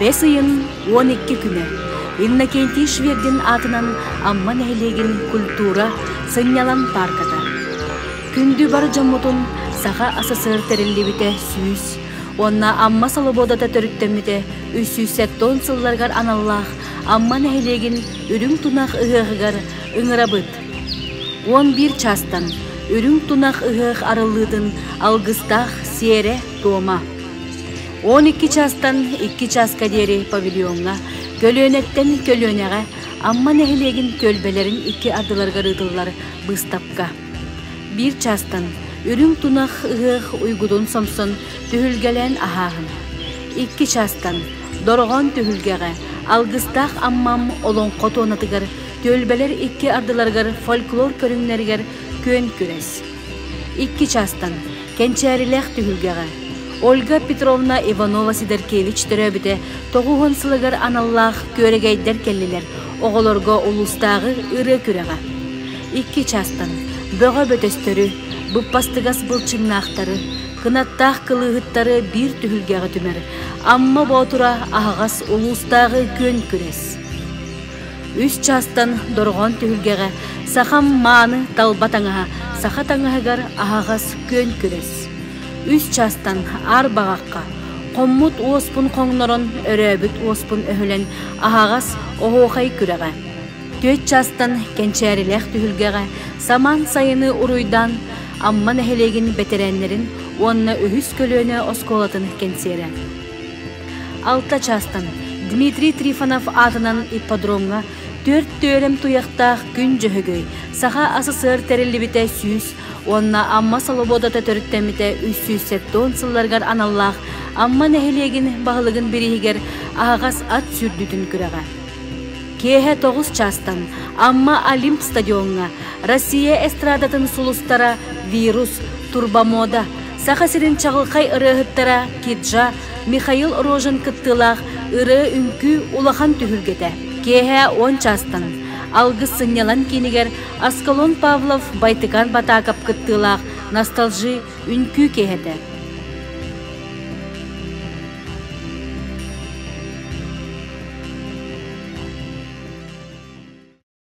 5 ıyın 12 күнө Иннокентий Швердин атынан амман әйлеген культура сынялан парката. Күнді бар жамутун саха асасыр терелебите сүйіз. Онна амма салыбодата төріттеміте 370 сылларгар аналлах амман әйлеген үрің тунақ ұғығығар ұңырабыт. 11 частан үрің тунақ ұғығ арылыдын алгыстақ сере тома. 12 частан 2 часка дери павильонға, көлөнеттен көлөнеға, амман әйлеген көлбелерін 2 ардыларга рыдылар быстапка. 1 частан үрің тунақ ұғық ұйгудун сомсон түхілгелен ахағын. 2 частан дорған түхілгеға, алгыстақ аммам олон қото онатыгар, көлбелер 2 ардыларгар фольклор көріңнергер көн күрес. 2 частан кенчәрілек түхілгеға, Ольга Петровна Иванова-Сидоркевич төрөбіте 9 сылыгар аналлах көрегейдер келлилер, оғылорго улустағы ыры күреға. 2 частан бөға бөтөстөрү, бұппастығас бұлчыңнақтары, қынаттақ кылығыттары бір түхілгеға түмер, амма ботура ағас улустағы көн күрес. 3 частан дорған түхілгеға, сахам маны талбатаңаға, сахатаңағар ағас көн күрес. 3 частан ар бағаққа, қоммут оспын қоңнорон өрөбіт оспын өһілен ағағас оғуқай күреға. 4 частан кенчәрілек түхілгеға, саман сайыны ұруйдан амман әхелеген бетеренлерін онына үхіс көлөне осколатын кенсері. 6 частан Дмитрий Трифонов атынан ипподромға 4 төрем туяқтақ күн жөһөгөй, саха асысыр тәрелі сүйіз, онна амма салыбодата төріттеміте 370 сылларгар аналлах, амма нәхелеген бағылығын бірігер ағас ат сүрдүтін күреға. Кеhe 9 частан амма Олимп стадионға, Россия эстрадатын сулустара вирус, турбамода, сахасырын чағылқай ырығыттара Киджа, Михаил Рожын кыттылақ ыры үнкі улахан түхілгеті. Кеhe 10 частан алгыс сынялан кенігер Аскалон Павлов Байтыкан Батакап кыттылақ носталжи үнкі кехеті.